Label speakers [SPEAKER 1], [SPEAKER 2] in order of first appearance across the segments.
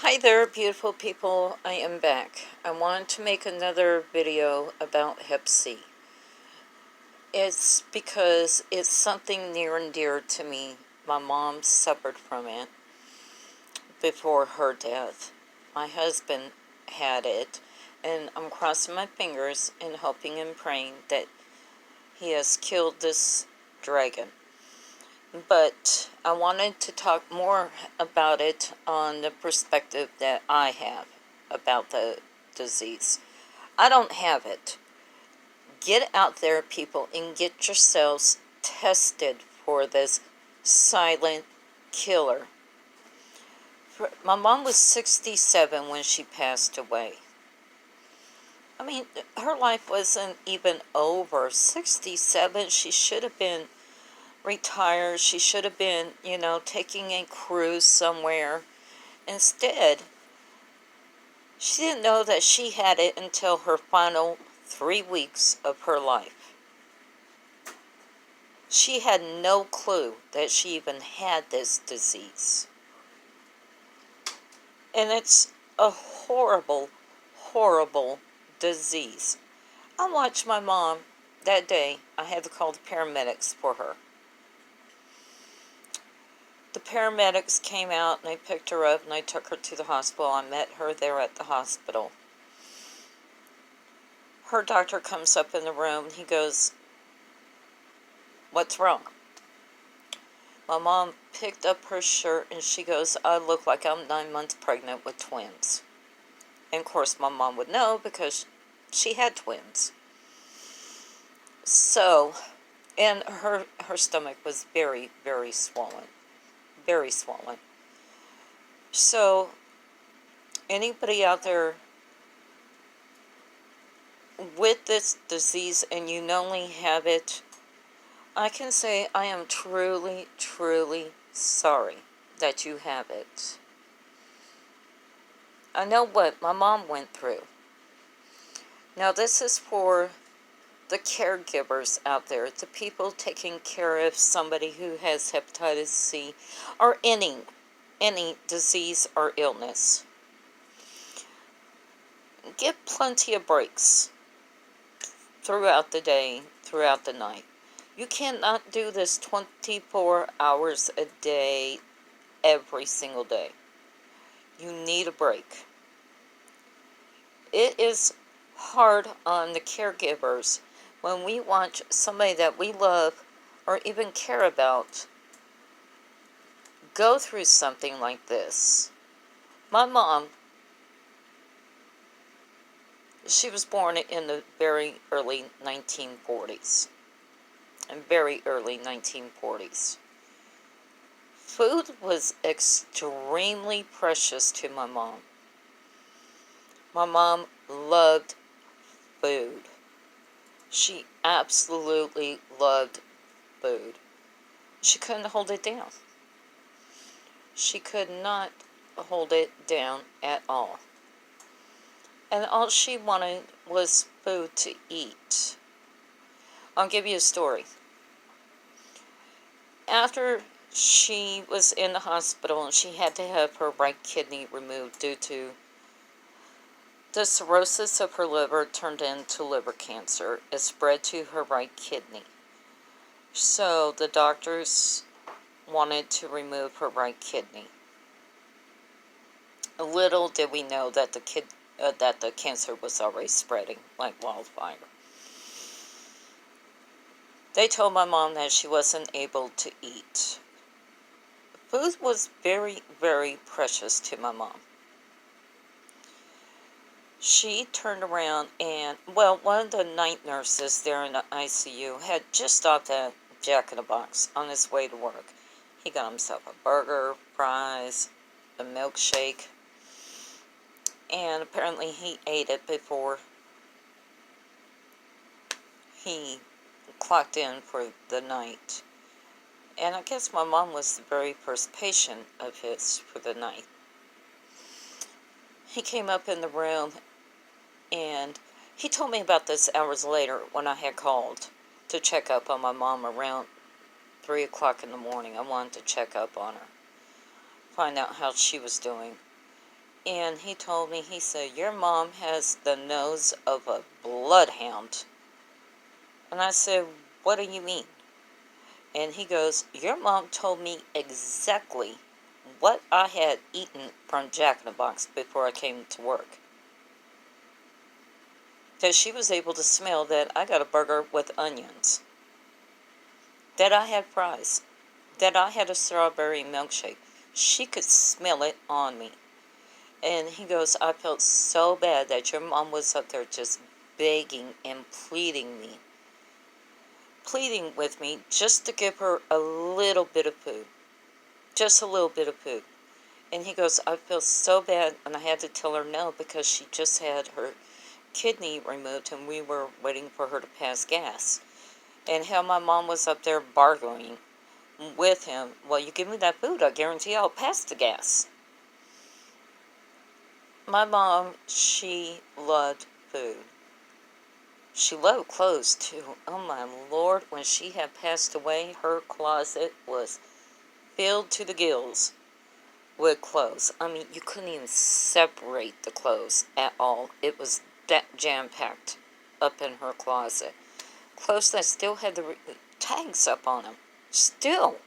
[SPEAKER 1] Hi there, beautiful people. I am back. I wanted to make another video about Hep C. It's because it's something near and dear to me. My mom suffered from it before her death. My husband had it, and I'm crossing my fingers and hoping and praying that he has killed this dragon. But I wanted to talk more about it on the perspective that I have about the disease. I don't have it. Get out there, people, and get yourselves tested for this silent killer. My mom was 67 when she passed away. I mean, her life wasn't even over. 67, she should have been retired. She should have been, taking a cruise somewhere. Instead, she didn't know that she had it until her final 3 weeks of her life. She had no clue that she even had this disease. And it's a horrible, horrible disease. I watched my mom that day. I had to call the paramedics for her. The paramedics came out and they picked her up and they took her to the hospital. I met her there at the hospital. Her doctor comes up in the room and he goes, "What's wrong?" My mom picked up her shirt and she goes, "I look like I'm 9 months pregnant with twins." And of course my mom would know because she had twins. So, and her stomach was very, very swollen. Very swollen. So, anybody out there with this disease and you only have it, I can say I am truly, truly sorry that you have it. I know what my mom went through. Now this is for the caregivers out there, the people taking care of somebody who has hepatitis C or any disease or illness. Get plenty of breaks throughout the day, throughout the night. You cannot do this 24 hours a day, every single day. You need a break. It is hard on the caregivers when we watch somebody that we love or even care about go through something like this. My mom, she was born in the very early 1940s. Very early 1940s. Food was extremely precious to my mom. My mom loved food. She absolutely loved food. She couldn't hold it down. She could not hold it down at all. And all she wanted was food to eat. I'll give you a story. After she was in the hospital and she had to have her right kidney removed due to the cirrhosis of her liver turned into liver cancer. It spread to her right kidney. So the doctors wanted to remove her right kidney. Little did we know that the cancer was already spreading like wildfire. They told my mom that she wasn't able to eat. Food was very, very precious to my mom. She turned around and, one of the night nurses there in the ICU had just stopped at Jack in the Box on his way to work. He got himself a burger, fries, a milkshake, and apparently he ate it before he clocked in for the night. And I guess my mom was the very first patient of his for the night. He came up in the room and he told me about this hours later when I had called to check up on my mom around 3 o'clock in the morning. I wanted to check up on her, find out how she was doing. And he told me, he said, your mom has the nose of a bloodhound. And I said, what do you mean? And he goes, your mom told me exactly what I had eaten from Jack in the Box before I came to work. That she was able to smell that I got a burger with onions. That I had fries. That I had a strawberry milkshake. She could smell it on me. And he goes, I felt so bad that your mom was up there just begging and pleading with me just to give her a little bit of food. Just a little bit of food. And he goes, I feel so bad, and I had to tell her no because she just had her kidney removed and we were waiting for her to pass gas. And how my mom was up there bargaining with him, well, you give me that food, I guarantee I'll pass the gas. My mom, she loved food. She loved clothes, too. Oh, my Lord. When she had passed away, her closet was filled to the gills with clothes. I mean, you couldn't even separate the clothes at all. It was that jam-packed up in her closet. Clothes that still had the tags up on them. Still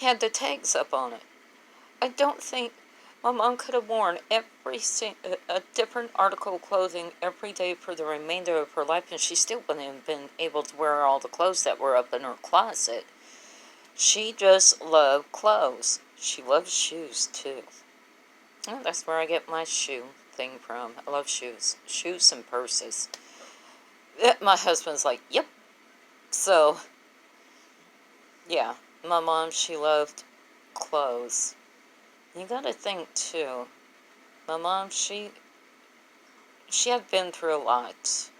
[SPEAKER 1] had the tags up on it. I don't think my mom could have worn a different article of clothing every day for the remainder of her life, and she still wouldn't have been able to wear all the clothes that were up in her closet. She just loved clothes. She loved shoes, too. Oh, that's where I get my shoe thing from. I love shoes. Shoes and purses. My husband's like, yep. So, yeah. My mom, she loved clothes. You gotta think, too. My mom, she had been through a lot.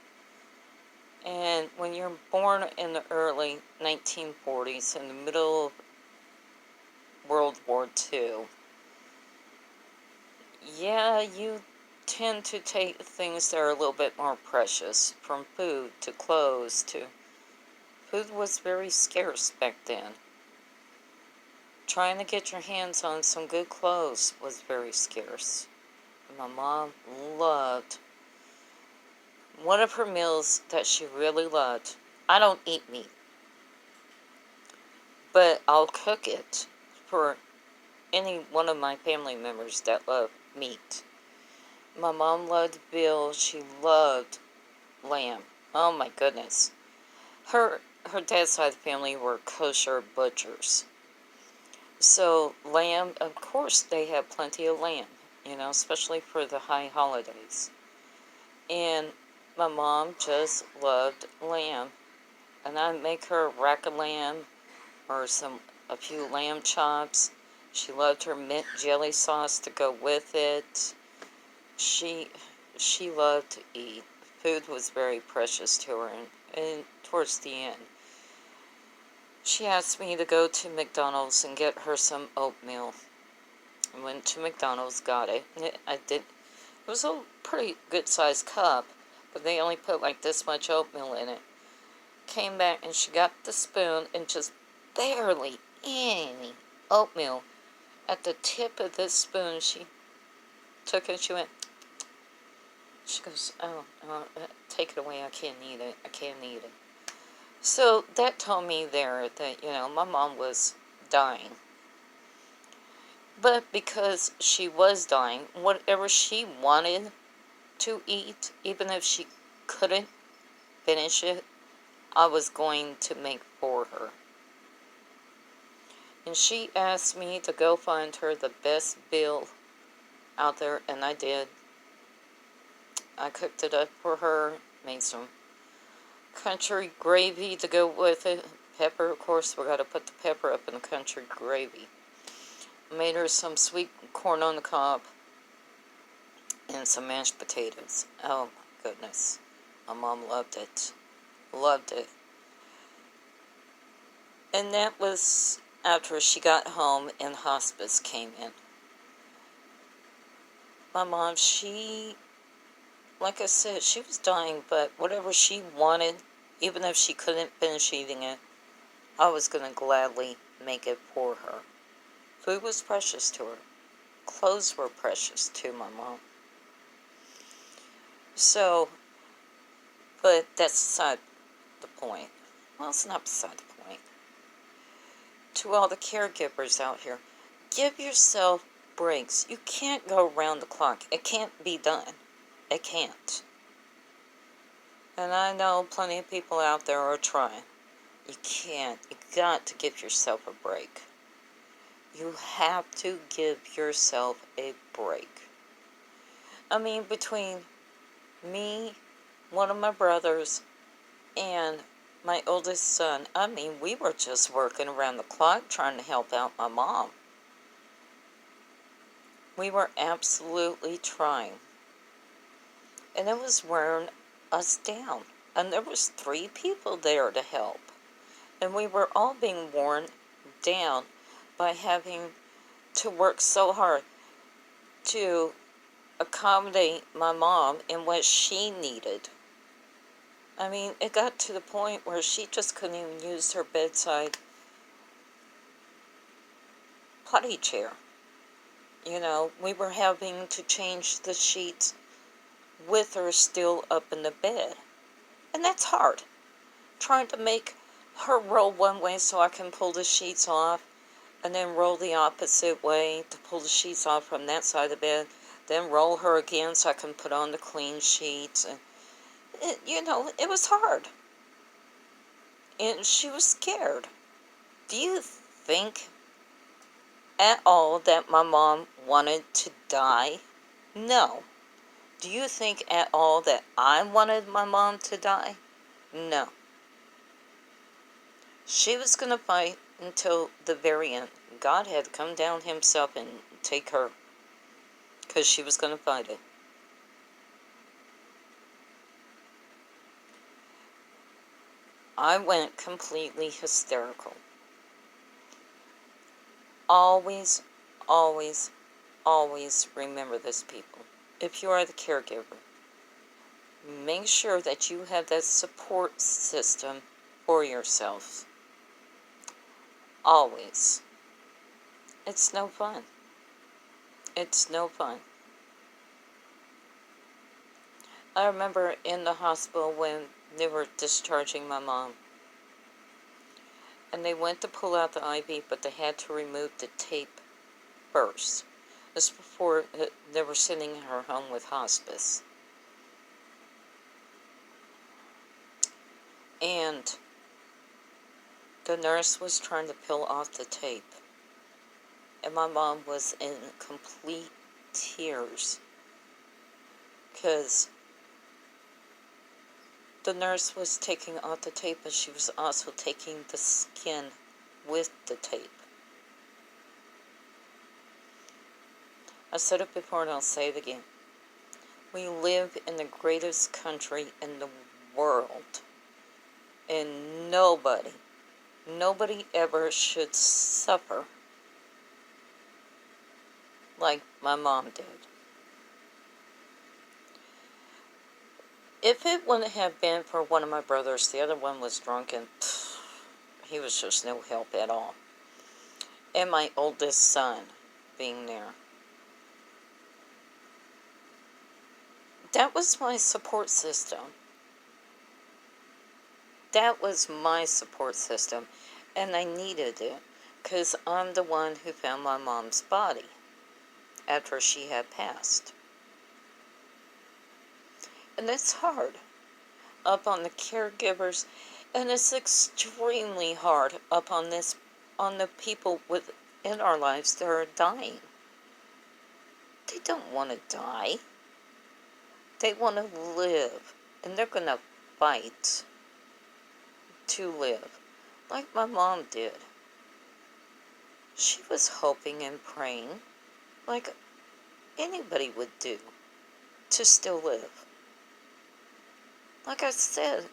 [SPEAKER 1] And when you're born in the early 1940s, in the middle of World War II, yeah, you tend to take things that are a little bit more precious, from food to clothes to... Food was very scarce back then. Trying to get your hands on some good clothes was very scarce. My mom loved... One of her meals that she really loved... I don't eat meat, but I'll cook it for any one of my family members that love meat. My mom loved veal. She loved lamb. Oh my goodness. Her dad's side of the family were kosher butchers. So lamb, of course, they had plenty of lamb, especially for the high holidays. And my mom just loved lamb. And I'd make her a rack of lamb or a few lamb chops. She loved her mint jelly sauce to go with it. She loved to eat. Food was very precious to her, and towards the end, she asked me to go to McDonald's and get her some oatmeal. I went to McDonald's, got it. I did. It was a pretty good-sized cup, but they only put like this much oatmeal in it. Came back and she got the spoon and just barely any oatmeal. At the tip of this spoon, she took it and she went... She goes, oh, take it away, I can't eat it, I can't eat it. So that told me there that, my mom was dying. But because she was dying, whatever she wanted to eat, even if she couldn't finish it, I was going to make for her. And she asked me to go find her the best veal out there, and I did. I cooked it up for her, made some country gravy to go with it. Pepper, of course, we got to put the pepper up in the country gravy. Made her some sweet corn on the cob and some mashed potatoes. Oh my goodness. My mom loved it. Loved it. And that was after she got home and hospice came in. My mom, like I said, she was dying, but whatever she wanted, even if she couldn't finish eating it, I was going to gladly make it for her. Food was precious to her. Clothes were precious to my mom. So, but that's beside the point. Well, it's not beside the point. To all the caregivers out here, give yourself breaks. You can't go around the clock. It can't be done. It can't. And I know plenty of people out there are trying. You can't. You got to give yourself a break. You have to give yourself a break. I mean, between me, one of my brothers, and my oldest son, I mean, we were just working around the clock trying to help out my mom. We were absolutely trying. And it was wearing us down. And there was 3 people there to help. And we were all being worn down by having to work so hard to accommodate my mom in what she needed. I mean, it got to the point where she just couldn't even use her bedside potty chair. You know, we were having to change the sheets with her still up in the bed. And that's hard. Trying to make her roll one way so I can pull the sheets off, and then roll the opposite way to pull the sheets off from that side of the bed, then roll her again so I can put on the clean sheets. And it was hard. And she was scared. Do you think at all that my mom wanted to die? No. Do you think at all that I wanted my mom to die? No. She was going to fight until the very end. God had to come down himself and take her, because she was going to fight it. I went completely hysterical. Always, always, always remember this, people. If you are the caregiver, make sure that you have that support system for yourself. Always. It's no fun. It's no fun. I remember in the hospital when they were discharging my mom, and they went to pull out the IV, but they had to remove the tape first. This before they were sending her home with hospice. And the nurse was trying to peel off the tape, and my mom was in complete tears because the nurse was taking off the tape, but she was also taking the skin with the tape. I said it before and I'll say it again. We live in the greatest country in the world, and nobody ever should suffer like my mom did. If it wouldn't have been for one of my brothers, the other one was drunk and he was just no help at all. And my oldest son being there. That was my support system. That was my support system. And I needed it because I'm the one who found my mom's body after she had passed. And it's hard up on the caregivers, and it's extremely hard up on the people within our lives that are dying. They don't want to die. They want to live, and they're going to fight to live, like my mom did. She was hoping and praying, like anybody would do, to still live. Like I said,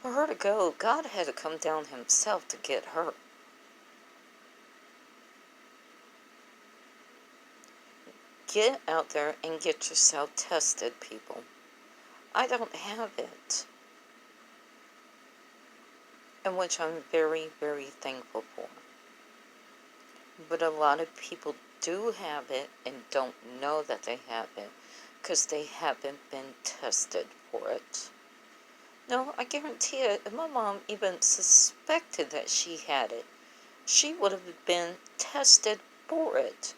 [SPEAKER 1] for her to go, God had to come down himself to get her. Get out there and get yourself tested, people. I don't have it. And which I'm very, very thankful for. But a lot of people do have it and don't know that they have it because they haven't been tested for it. No, I guarantee it, if my mom even suspected that she had it, she would have been tested for it.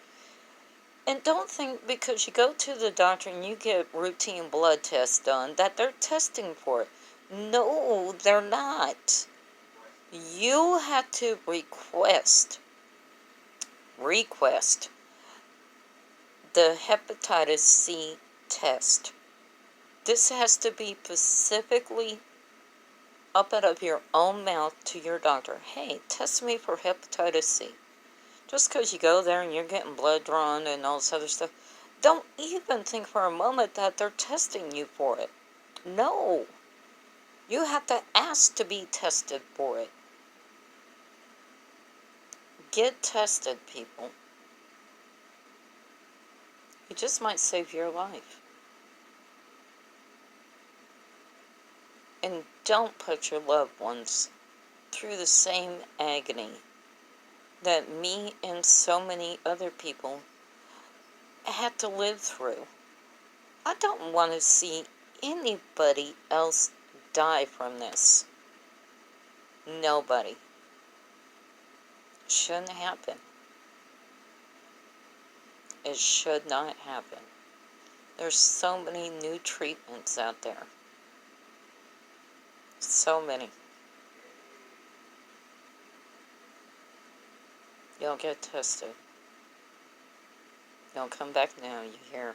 [SPEAKER 1] And don't think because you go to the doctor and you get routine blood tests done that they're testing for it. No, they're not. You have to request the hepatitis C test. This has to be specifically up out of your own mouth to your doctor. Hey, test me for hepatitis C. Just because you go there and you're getting blood drawn and all this other stuff, don't even think for a moment that they're testing you for it. No. You have to ask to be tested for it. Get tested, people. It just might save your life. And don't put your loved ones through the same agony that me and so many other people had to live through. I don't want to see anybody else die from this. Nobody. Shouldn't happen. It should not happen. There's so many new treatments out there. So many. Y'all get tested. Y'all come back now, you hear.